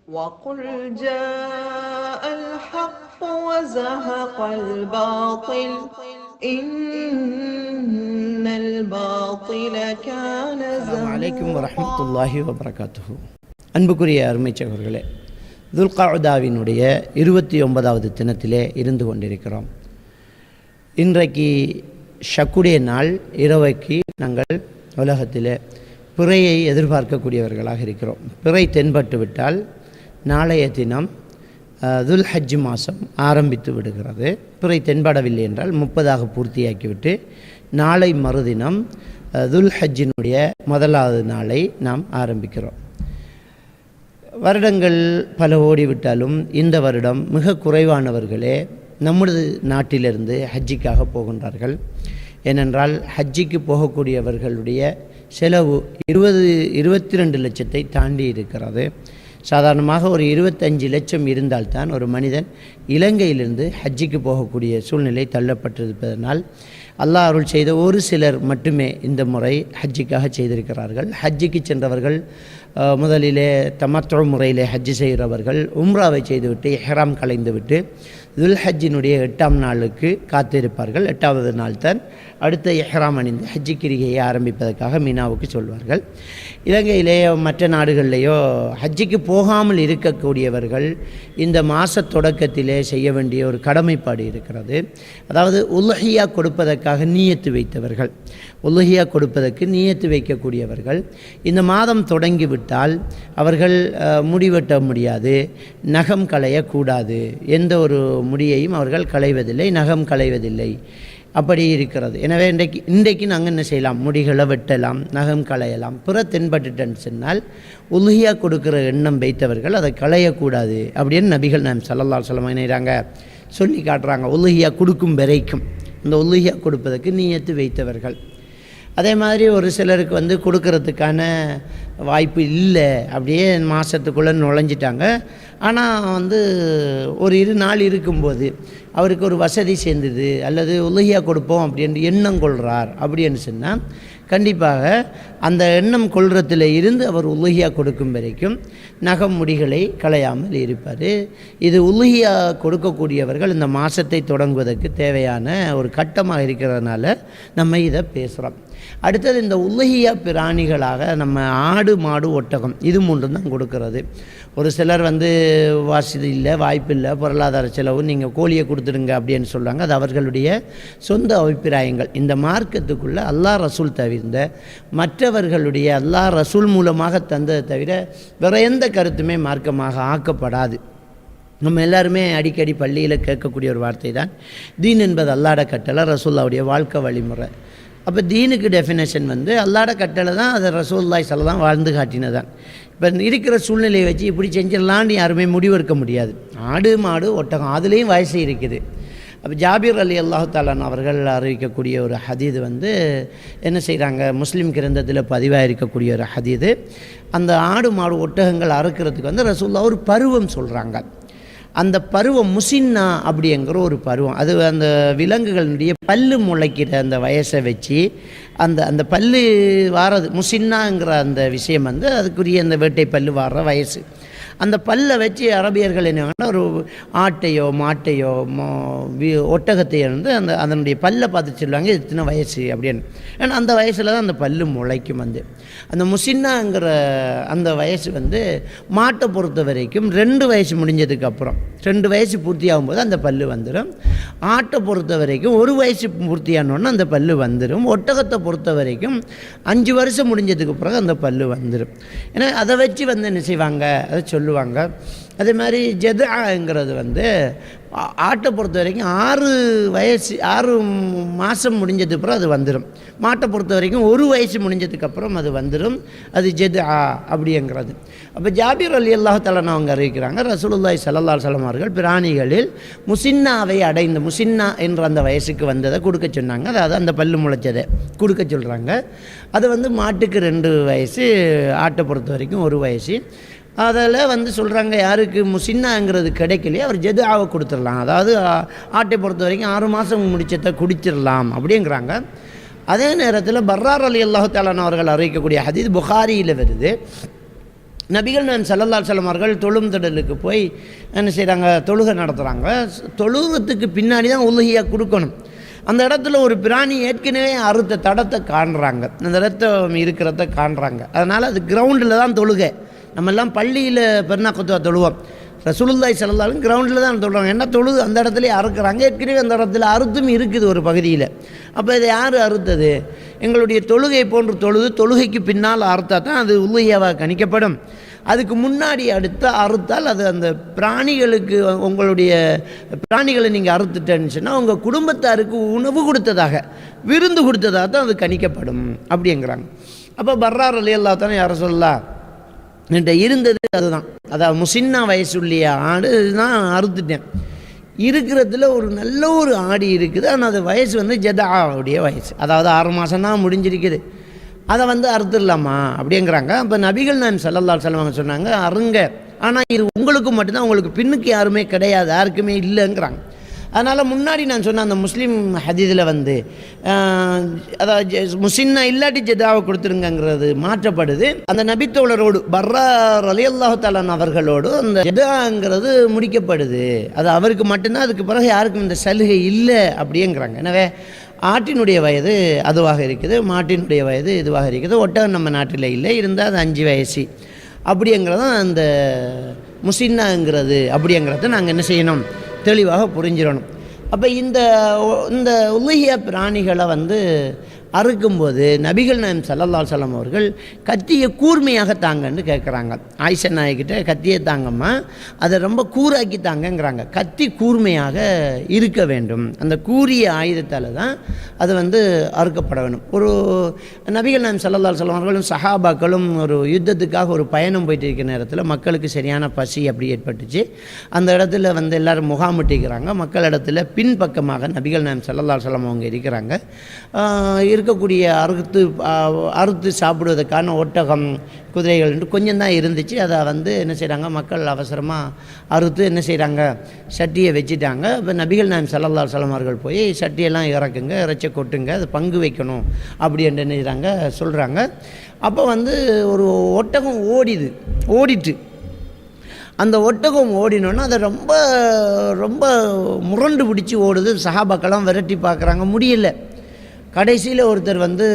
وقل جاء الحق وزهق الباطل إن الباطل كان السلام عليكم ورحمة الله وبركاته. அன்புக்குரிய அருமைச்சகர்களே, துல்காஉதாவினுடைய 29வது தினத்திலே இருந்து கொண்டிருக்கிறோம். இன்றைக்கு ஷக்குடைய நாள் இரவைக்கு நாங்கள் உலகத்தில் பிறையை எதிர்பார்க்கக்கூடியவர்களாக இருக்கிறோம். பிறை தென்பட்டு விட்டால் நாளைய தினம் துல்ஹஜ் மாதம் ஆரம்பித்து விடுகிறது. பிறை தென்படவில்லை என்றால் 30ஆக பூர்த்தியாக்கிவிட்டு நாளை மறுதினம் துல்ஹஜ்ஜினுடைய முதலாவது நாளை நாம் ஆரம்பிக்கிறோம். வருடங்கள் பல ஓடிவிட்டாலும் இந்த வருடம் மிக குறைவானவர்களே நமது நாட்டிலிருந்து ஹஜ்ஜிக்காக போகின்றார்கள். ஏனென்றால் ஹஜ்ஜிக்கு போகக்கூடியவர்களுடைய செலவு 22 லட்சத்தை தாண்டி இருக்கிறது. சாதாரணமாக ஒரு 25 லட்சம் இருந்தால்தான் ஒரு மனிதன் இலங்கையிலிருந்து ஹஜ்ஜிக்கு போகக்கூடிய சூழ்நிலை தள்ளப்பட்டிருப்பதனால் அல்லாஹ் அருள் செய்த ஒரு சிலர் மட்டுமே இந்த முறை ஹஜ்ஜிக்காக செய்திருக்கிறார்கள். ஹஜ்ஜிக்கு சென்றவர்கள் முதலிலே தமத்து முறையிலே ஹஜ்ஜி செய்கிறவர்கள் உம்ராவை செய்துவிட்டு இஹ்ராம் கலைந்துவிட்டு துல்ஹஜ்ஜினுடைய 8ஆம் நாளுக்கு காத்திருப்பார்கள். 8வது நாள் தான் அடுத்த இஹ்ராம் அணிந்து ஹஜ்ஜி கிரிகையை ஆரம்பிப்பதற்காக மீனாவுக்கு சொல்வார்கள். இலங்கையிலேயோ மற்ற நாடுகளிலேயோ ஹஜ்ஜிக்கு போகாமல் இருக்கக்கூடியவர்கள் இந்த மாத தொடக்கத்திலே செய்ய வேண்டிய ஒரு கடமைப்பாடு இருக்கிறது. அதாவது உலுஹியா கொடுப்பதற்காக நியத்து வைத்தவர்கள், உலுஹியா கொடுப்பதற்கு நியத்து வைக்கக்கூடியவர்கள் இந்த மாதம் தொடங்கிவிட்டால் அவர்கள் முடிவெட்ட முடியாது, நகம் களையக்கூடாது, எந்த ஒரு முடியையும் அவர்கள் களைவதில்லை, நகம் களைவதில்லை, அப்படி இருக்கிறது. எனவே இன்றைக்கு நாங்கள் என்ன செய்யலாம், முடிகளை வெட்டலாம், நகம் களையலாம். பிற தென்பட்டுட்டேன்னு சொன்னால் உலுஹியா கொடுக்குற எண்ணம் வைத்தவர்கள் அதை களையக்கூடாது அப்படின்னு நபிகள் நாம் ஸல்லல்லாஹு அலைஹி வஸல்லம் இணைகிறாங்க, சொல்லி காட்டுறாங்க. உலுஹியா கொடுக்கும் வரைக்கும் இந்த உலுஹியா கொடுப்பதற்கு நியத்து வைத்தவர்கள். அதே மாதிரி ஒரு சிலருக்கு கொடுக்கறதுக்கான வாய்ப்பு இல்லை, அப்படியே மாதத்துக்குள்ளே நுழைஞ்சிட்டாங்க. ஆனால் ஒரு 2 நாள் இருக்கும்போது அவருக்கு ஒரு வசதி சேர்ந்தது அல்லது உலுஹியா கொடுப்போம் அப்படின்னு எண்ணம் கொள்கிறார் அப்படின்னு சொன்னால் கண்டிப்பாக அந்த எண்ணம் கொள்றதில் இருந்து அவர் உலுஹியா கொடுக்கும் வரைக்கும் நகம் முடிகளை களையாமல் இருப்பார். இது உலுஹியா கொடுக்கக்கூடியவர்கள் இந்த மாதத்தை தொடங்குவதற்கு தேவையான ஒரு கட்டமாக இருக்கிறதுனால நம்ம இதை பேசுகிறோம். அடுத்தது இந்த உலுஹியா பிராணிகளாக நம்ம ஆடு, மாடு, ஒட்டகம் இது 3 தான் கொடுக்கறது. ஒரு சிலர் வசதி இல்லை, வாய்ப்பு இல்லை, பொருளாதார செலவு, நீங்கள் கோழியை கொடுத்துடுங்க அப்படின்னு சொல்கிறாங்க. அது அவர்களுடைய சொந்த அபிப்பிராயங்கள். இந்த மார்க்கத்துக்குள்ளே அல்லாஹ் ரசூல் தவிர்ந்த மற்றவர்களுடைய அல்லாஹ் ரசூல் மூலமாக தந்ததை தவிர வேறு எந்த கருத்துமே மார்க்கமாக ஆக்கப்படாது. நம்ம எல்லாருமே அடிக்கடி பள்ளியில் கேட்கக்கூடிய ஒரு வார்த்தை தான் தீன் என்பது அல்லாஹ்ட கட்டளை, ரசூலுல்லாவுடைய வாழ்க்கை வழிமுறை. அப்போ தீனுக்கு டெஃபினேஷன் அல்லாஹ்ட கட்டளை தான், அதை ரசூலுல்லாஹி ஸல்லல்லாஹு வாழ்ந்து காட்டினதான். இப்போ இருக்கிற சூழ்நிலையை வச்சு இப்படி செஞ்சிடலான்னு யாருமே முடிவெடுக்க முடியாது. ஆடு, மாடு, ஒட்டகம் அதுலேயும் வயசு இருக்குது. அப்போ ஜாபிர் ரலியல்லாஹு தஆலா அவர்கள் அறிவிக்கக்கூடிய ஒரு ஹதீது என்ன செய்கிறாங்க, முஸ்லீம் கிரந்தத்தில் பதிவாக இருக்கக்கூடிய ஒரு ஹதீது. அந்த ஆடு, மாடு, ஒட்டகங்கள் அறுக்கிறதுக்கு ரசூலுல்லாஹ் ஒரு பருவம் சொல்கிறாங்க. அந்த பருவம் முசின்னா அப்படிங்கிற ஒரு பருவம். அது அந்த விலங்குகளுடைய பல்லு முளைக்கிற அந்த வயசை வச்சு அந்த பல்லு வாரது முசின்னாங்கிற அந்த விஷயம் அதுக்குரிய அந்த வேட்டை பல்லு வார வயசு. அந்த பல்லை வச்சு அரபியர்கள் என்ன ஒரு ஆட்டையோ மாட்டையோ ஒட்டகத்தையோ அதனுடைய பல்லை பார்த்து சொல்லுவாங்க இது இத்தனை வயசு அப்படின்னு. ஏன்னா அந்த வயசில் தான் அந்த பல்லு முளைக்கும். அந்த முசின்னாங்கிற அந்த வயசு மாட்டை பொறுத்த வரைக்கும் 2 வயசு முடிஞ்சதுக்கப்புறம் 2 வயசு பூர்த்தியாகும்போது அந்த பல்லு வந்துடும். ஆட்டை பொறுத்த வரைக்கும் 1 வயசு பூர்த்தியானோன்னு அந்த பல்லு வந்துடும். ஒட்டகத்தை பொறுத்த வரைக்கும் 5 வருஷம் முடிஞ்சதுக்கு பிறகு அந்த பல்லு வந்துடும். ஏன்னா அதை வச்சு என்ன செய்வாங்க, அதை சொல்லுவாங்க. அதே மாதிரி ஜெதாங்கிறது ஆட்டை பொறுத்த வரைக்கும் 6 மாதம் முடிஞ்சதுக்கு அப்புறம் அது வந்துடும். மாட்டை பொறுத்த வரைக்கும் 1 வயசு முடிஞ்சதுக்கப்புறம் அது வந்துடும். அது ஜெதா அப்படிங்கிறது. அப்போ ஜாபிர் ரலியல்லாஹு தஆலா அவங்க அறிவிக்கிறாங்க, ரசூலுல்லாஹி ஸல்லல்லாஹு அலைஹி வஸல்லம் அவர்கள் பிராணிகளில் முசின்னாவை அடைந்த முசின்னா என்ற அந்த வயசுக்கு வந்ததை கொடுக்க சொன்னாங்க. அதாவது அந்த பல்லு முளைச்சதை கொடுக்க சொல்கிறாங்க. அது மாட்டுக்கு 2 வயசு, ஆட்டை பொறுத்த வரைக்கும் 1 வயசு. அதில் சொல்கிறாங்க யாருக்கு முசின்னாங்கிறது கிடைக்கலையே அவர் ஜெதாவை கொடுத்துடலாம். அதாவது ஆட்டை பொறுத்த வரைக்கும் 6 மாதம் முடிச்சதை குடிச்சிடலாம் அப்படிங்கிறாங்க. அதே நேரத்தில் பர்ரா ரலியல்லாஹு தஆலா அவர்கள் அறிவிக்கக்கூடிய ஹதீஸ் புகாரியில் வருது. நபிகள் நாயகம் ஸல்லல்லாஹு அலைஹி வஸல்லம் அவர்கள் தொழும் திடலுக்கு போய் என்ன செய்கிறாங்க, தொழுகை நடத்துகிறாங்க. தொழுகிறதுக்கு பின்னாடி தான் உலுஹியா கொடுக்கணும். அந்த இடத்துல ஒரு பிராணி ஏற்கனவே அறுத்த தடத்தை காண்றாங்க, அந்த ரத்தம் இருக்கிறத காண்றாங்க. அதனால் அது கிரவுண்டில் தான் தொழுகை. நம்மெல்லாம் பள்ளியில் பெருநாக்குத்துவா தொழுவோம், ரசூலுல்லாஹி ஸல்லல்லாஹு அலைஹி வஸல்லம் கிரவுண்டில் தான் தொழுவாங்க. என்ன தொழுது அந்த இடத்துல அறுக்கிறாங்க, ஏற்கனவே அந்த இடத்துல அறுத்தும் இருக்குது ஒரு பகுதியில். அப்போ இதை யார் அறுத்தது? எங்களுடைய தொழுகை போன்று தொழுகைக்கு பின்னால் அறுத்தா தான் அது உலுஹியாவாக கணிக்கப்படும். அதுக்கு முன்னாடி அறுத்தால் அது அந்த பிராணிகளுக்கு, உங்களுடைய பிராணிகளை நீங்கள் அறுத்துட்டேன்னு சொன்னால் உங்கள் குடும்பத்தாருக்கு உணவு கொடுத்ததாக, விருந்து கொடுத்ததாக தான் அது கணிக்கப்படும் அப்படிங்கிறாங்க. அப்போ பர்ரா ரலியல்லாஹு தஆலா யார சொல்லலாம் என்கிட்ட இருந்தது அதுதான், அதாவது முசின்னா வயசுள்ளிய ஆடு தான் அறுத்துட்டேன். இருக்கிறதுல ஒரு நல்ல ஒரு ஆடி இருக்குது, ஆனால் அது வயசு வந்து ஜதாவுடைய வயசு, அதாவது 6 மாதம் தான் முடிஞ்சிருக்குது. அதை வந்து அறுத்துடலாமா அப்படிங்கிறாங்க. அப்போ நபிகள் நாயகம் ஸல்லல்லாஹு அலைஹி வஸல்லம் சொன்னாங்க, அருங்க, ஆனால் இது உங்களுக்கு மட்டும்தான், உங்களுக்கு பின்னுக்கு யாருமே கிடையாது, யாருக்குமே இல்லைங்கிறாங்க. அதனால் முன்னாடி நான் சொன்ன அந்த முஸ்லீம் ஹதீஸில் வந்து அதாவது முசின்னா இல்லாட்டி ஜதாவை கொடுத்துருங்கிறது மாற்றப்படுது. அந்த நபித்தோழரோடு பர்ரா ரலியல்லாஹு தஆலா அவர்களோடு அந்த ஜதாங்கிறது முடிக்கப்படுது. அது அவருக்கு மட்டும்தான், அதுக்கு பிறகு யாருக்கும் இந்த சலுகை இல்லை அப்படிங்கிறாங்க. எனவே ஆட்டினுடைய வயது அதுவாக இருக்குது, மாட்டினுடைய வயது இதுவாக இருக்குது. ஒட்டகம் நம்ம நாட்டில் இல்லை, இருந்தால் அது 5 வயசு அப்படிங்கிறதான் அந்த முசின்னாங்கிறது. அப்படிங்கிறத நாங்கள் என்ன செய்யணும், தெளிவாக புரிஞ்சிடணும். அப்போ இந்த உலுஹியா பிராணிகளை வந்து அறுக்கும்போது நபிகள் நாயகம் ஸல்லல்லாஹு அலைஹி வஸல்லம் அவர்கள் கத்தியை கூர்மையாக தாங்கன்னு கேட்குறாங்க. ஆயிஷா நாயகிட்ட கத்தியை தாங்கம்மா, அதை ரொம்ப கூராக்கி தாங்கங்கிறாங்க. கத்தி கூர்மையாக இருக்க வேண்டும், அந்த கூரிய ஆயுதத்தால் தான் அது வந்து அறுக்கப்பட வேண்டும். ஒரு நபிகள் நாயகம் ஸல்லல்லாஹு அலைஹி வஸல்லம் அவர்களும் சஹாபாக்களும் ஒரு யுத்தத்துக்காக ஒரு பயணம் போயிட்டு இருக்கிற நேரத்தில் மக்களுக்கு சரியான பசி அப்படி ஏற்பட்டுச்சு. அந்த இடத்துல வந்து எல்லோரும் முகாமிட்டிக்கிறாங்க. மக்கள் இடத்துல பின்பக்கமாக நபிகள் நாயகம் ஸல்லல்லாஹு அலைஹி வஸல்லம் அவங்க இருக்கிறாங்க. இருக்கக்கூடிய அறுத்து சாப்பிடுவதற்கான ஒட்டகம், குதிரைகள் என்று கொஞ்சம் தான் இருந்துச்சு. அதை வந்து என்ன செய்கிறாங்க, மக்கள் அவசரமாக அறுத்து என்ன செய்கிறாங்க, சட்டியை வச்சுட்டாங்க. இப்போ நபிகள் நாயகம் ஸல்லல்லாஹு அலைஹி வஸல்லம் அவர்கள் போய் சட்டியெல்லாம் இறக்குங்க, இறைச்சி கொட்டுங்க, அதை பங்கு வைக்கணும் அப்படி என்று என்ன செய்கிறாங்க சொல்கிறாங்க. அப்போ வந்து ஒரு ஒட்டகம் ஓடிட்டு அந்த ஒட்டகம் ஓடினோன்னா அதை ரொம்ப ரொம்ப முரண்டு பிடிச்சி ஓடுது. சஹாபாக்கெல்லாம் விரட்டி பார்க்குறாங்க, முடியல. கடைசியில் ஒருத்தர் வந்து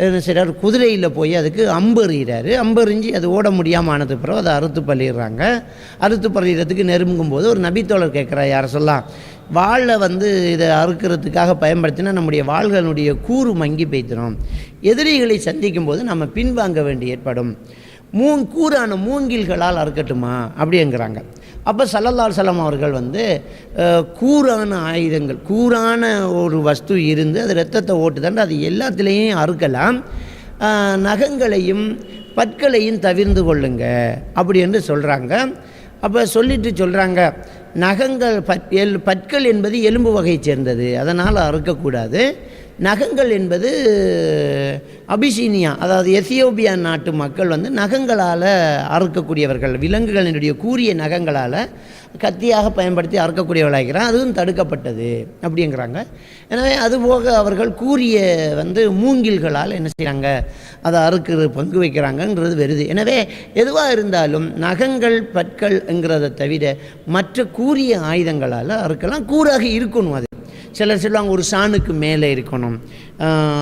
என்ன செய்கிறார், குதிரையில் போய் அதுக்கு அம்பெறிகிறாரு. அம்பெறிஞ்சு அது ஓட முடியாமல் ஆனது பிறகு அதை அறுத்து பள்ளிடுறாங்க. அறுத்து பள்ளிடுறதுக்கு நெருங்கும்போது ஒரு நபித்தோழர் கேட்குறா, யாரை சொல்லலாம், வாழை வந்து இதை அறுக்கிறதுக்காக பயன்படுத்தினா நம்முடைய வாள்களுடைய கூறு மங்கி பெய்த்திடும், எதிரிகளை சந்திக்கும் போது நம்ம பின்வாங்க வேண்டி ஏற்படும், கூறான மூங்கில்களால் அறுக்கட்டுமா அப்படிங்கிறாங்க. அப்போ ஸல்லல்லாஹு அலைஹி வஸல்லம் அவர்கள் வந்து கூறான ஆயுதங்கள், கூறான ஒரு வஸ்து இருந்து அது இரத்தத்தை ஓட்டுதாண்டு, அது எல்லாத்துலேயும் அறுக்கலாம், நகங்களையும் பற்களையும் தவிர்ந்து கொள்ளுங்க அப்படி என்று சொல்கிறாங்க. அப்போ சொல்லிட்டு சொல்கிறாங்க, நகங்கள் பற்கள் என்பது எலும்பு வகையை சேர்ந்தது, அதனால் அறுக்கக்கூடாது. நகங்கள் என்பது அபிசீனியா, அதாவது எத்தியோப்பியா நாட்டு மக்கள் வந்து நகங்களால் அறுக்கக்கூடியவர்கள், விலங்குகளினுடைய கூரிய நகங்களால் கத்தியாக பயன்படுத்தி அறுக்கக்கூடியவர்களாகிறான், அதுவும் தடுக்கப்பட்டது அப்படிங்கிறாங்க. எனவே அதுபோக அவர்கள் கூரிய வந்து மூங்கில்களால் என்ன செய்கிறாங்க, அதை அறுக்கிறது பங்கு வைக்கிறாங்கன்றது வருது. எனவே எதுவாக இருந்தாலும் நகங்கள் பற்கள்ங்கிறத தவிர மற்ற கூரிய ஆயுதங்களால் அறுக்கலாம். கூறாக இருக்கணும். அது சிலர் சொல்லுவாங்க ஒரு சாணுக்கு மேலே இருக்கணும்,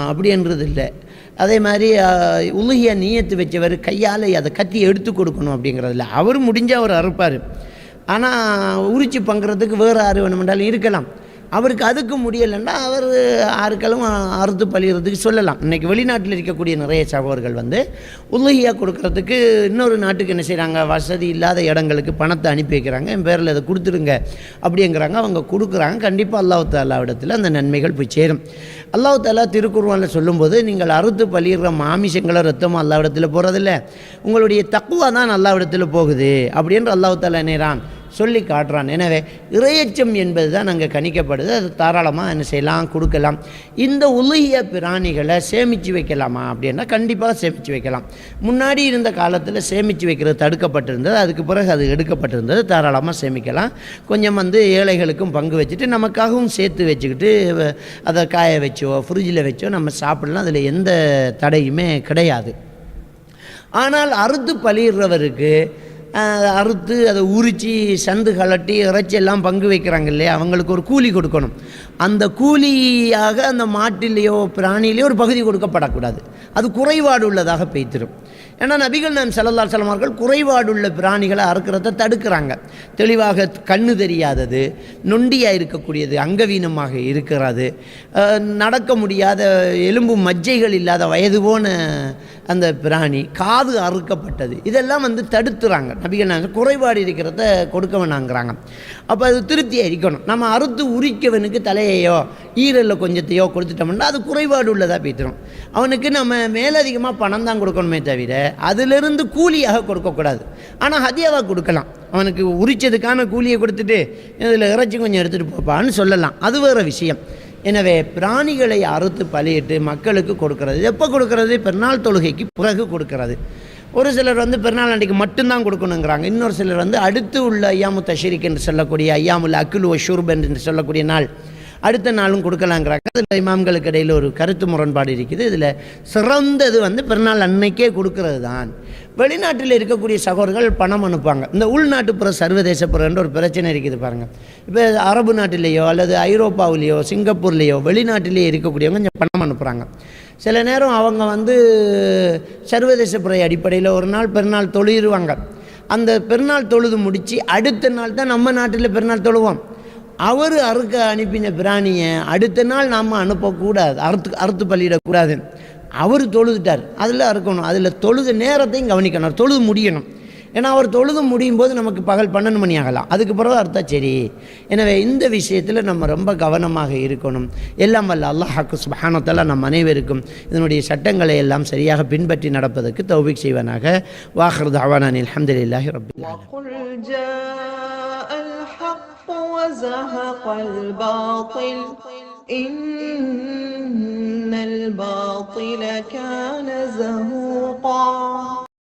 அப்படின்றது இல்லை. அதே மாதிரி உலுஹியா நியத்து வச்சவர் கையால் அதை கத்தி எடுத்து கொடுக்கணும் அப்படிங்கிறதில்ல. அவர் முடிஞ்சால் அவர் அறுப்பார், ஆனால் உரிச்சு பங்குறதுக்கு வேறு ஆறு வேணுமென்றாலும் இருக்கலாம். அவருக்கு அதுக்கு முடியலைன்னா அவர் ஆருக்களும் அறுத்து பழிகிறதுக்கு சொல்லலாம். இன்றைக்கி வெளிநாட்டில் இருக்கக்கூடிய நிறைய சகோதரர்கள் வந்து உலுஹியா கொடுக்கறதுக்கு இன்னொரு நாட்டுக்கு என்ன செய்கிறாங்க, வசதி இல்லாத இடங்களுக்கு பணத்தை அனுப்பி வைக்கிறாங்க, என் பேரில் அதை கொடுத்துருங்க அப்படிங்கிறாங்க. அவங்க கொடுக்குறாங்க. கண்டிப்பாக அல்லாஹ் தஆலாவிடத்தில் அந்த நன்மைகள் போய் சேரும். அல்லாஹ் தஆலா திருக்குர்ஆனில் சொல்லும்போது, நீங்கள் அறுத்து பழிகிற மாமிசங்களோ ரத்தமோ அல்லாஹ்விடத்தில் போகிறதில்ல, உங்களுடைய தக்வா தான் அல்லாஹ்விடத்தில் போகுது அப்படின்ற அல்லாஹ் தஆலா நேரான் சொல்லி காட்டுறான். எனவே இறையச்சம் என்பது தான் அங்கே கணிக்கப்படுது. அது தாராளமாக என்ன செய்யலாம், கொடுக்கலாம். இந்த உலுஹியா பிராணிகளை சேமித்து வைக்கலாமா அப்படின்னா கண்டிப்பாக சேமித்து வைக்கலாம். முன்னாடி இருந்த காலத்தில் சேமித்து வைக்கிறது தடுக்கப்பட்டிருந்தது, அதுக்கு பிறகு அது எடுக்கப்பட்டிருந்தது. தாராளமாக சேமிக்கலாம். கொஞ்சம் வந்து ஏழைகளுக்கும் பங்கு வச்சுட்டு நமக்காகவும் சேர்த்து வச்சுக்கிட்டு அதை காய வச்சோ ஃப்ரிட்ஜில் வச்சோ நம்ம சாப்பிடலாம். அதில் எந்த தடையுமே கிடையாது. ஆனால் அறுத்து பலியிடுறவருக்கு அறுத்து அதை உரித்து சந்து கலட்டி இறைச்சி எல்லாம் பங்கு வைக்கிறாங்க இல்லையா, அவங்களுக்கு ஒரு கூலி கொடுக்கணும். அந்த கூலியாக அந்த மாட்டிலேயோ பிராணிலேயோ ஒரு பகுதி கொடுக்கப்படக்கூடாது, அது குறைபாடு உள்ளதாக பெய்திரும். ஏன்னா நபிகள் நாயகம் ஸல்லல்லாஹு அலைஹி வஸல்லம் அவர்கள் குறைபாடுள்ள பிராணிகளை அறுக்கிறத தடுக்கிறாங்க. தெளிவாக கண்ணு தெரியாதது, நொண்டியாக இருக்கக்கூடியது, அங்கவீனமாக இருக்கிறது, நடக்க முடியாத எலும்பு மஜ்ஜைகள் இல்லாத வயது போன அந்த பிராணி, காது அறுக்கப்பட்டது, இதெல்லாம் தடுத்துறாங்க. நபிகள் நாயகம் குறைபாடு இருக்கிறத கொடுக்க வேணாங்கிறாங்க. அப்போ அது திருப்தியாக இருக்கணும். நம்ம அறுத்து உரிக்கவனுக்கு தலையையோ ஈரலில் கொஞ்சத்தையோ கொடுத்துட்டோம்னா அது குறைபாடு உள்ளதாக போய்த்திரும். அவனுக்கு நம்ம மேலதிகமாக பணம் தான் கொடுக்கணுமே தவிர அதிலிருந்து கூலியாக கொடுக்கக்கூடாது. ஆனால் ஹதியாவாக கொடுக்கலாம். அவனுக்கு உரிச்சதுக்கான கூலியை கொடுத்துட்டு இதில் இறைச்சி கொஞ்சம் எடுத்துகிட்டு போப்பான்னு சொல்லலாம், அது வேறு விஷயம். எனவே பிராணிகளை அறுத்து பலியிட்டு மக்களுக்கு கொடுக்கறது எப்போ கொடுக்கறது? பெருநாள் தொழுகைக்கு பிறகு கொடுக்கறது. ஒரு சிலர் பெருநாள் அன்றைக்கு மட்டும்தான் கொடுக்கணுங்கிறாங்க. இன்னொரு சிலர் அடுத்து உள்ள ஐயாமு தஷ்ரீக் என்று சொல்லக்கூடிய ஐயாமுல் அக்குல் வ ஷுர்ப் என்று சொல்லக்கூடிய நாள், அடுத்த நாளும் கொடுக்கலாங்கிறாங்க. அதில் இமாம்களுக்கு இடையில் ஒரு கருத்து முரண்பாடு இருக்குது. இதில் சிறந்தது பெருநாள் அன்னைக்கே கொடுக்கறது தான். வெளிநாட்டில் இருக்கக்கூடிய சகோதரர்கள் பணம் அனுப்புவாங்க. இந்த உள்நாட்டுப்புற சர்வதேச புறன்ற ஒரு பிரச்சனை இருக்குது பாருங்கள். இப்போ அரபு நாட்டிலேயோ அல்லது ஐரோப்பாவிலேயோ சிங்கப்பூர்லேயோ வெளிநாட்டிலேயே இருக்கக்கூடியவங்க கொஞ்சம் பணம் அனுப்புகிறாங்க. சில நேரம் அவங்க சர்வதேச புற அடிப்படையில் ஒரு நாள் பெருநாள் தொழுவாங்க. அந்த பெருநாள் தொழுது முடித்து அடுத்த நாள் தான் நம்ம நாட்டில் பெருநாள் தொழுவோம். அவர் அறுக்க அனுப்பின பிராணியை அடுத்த நாள் நாம் அனுப்பக்கூடாது, அறுத்து பலியிடக்கூடாது. அவர் தொழுதுட்டார், அதில் அறுக்கணும். அதில் தொழுது நேரத்தையும் கவனிக்கணும், தொழுது முடியணும். ஏன்னா அவர் தொழுது முடியும் போது நமக்கு பகல் 12 மணி ஆகலாம், அதுக்கு பிறகு அறுத்தா சரி. எனவே இந்த விஷயத்தில் நம்ம ரொம்ப கவனமாக இருக்கணும். எல்லாம் வல்ல அல்லாஹ் சுப்ஹானஹு வ தஆலா நம் அனைவருக்கும் இதனுடைய சட்டங்களை எல்லாம் சரியாக பின்பற்றி நடப்பதற்கு தௌஃபீக் செய்வானாக. வாஹிரு தஅவானா அல்ஹம்துலில்லாஹி ரப்பில் ஆலமீன்.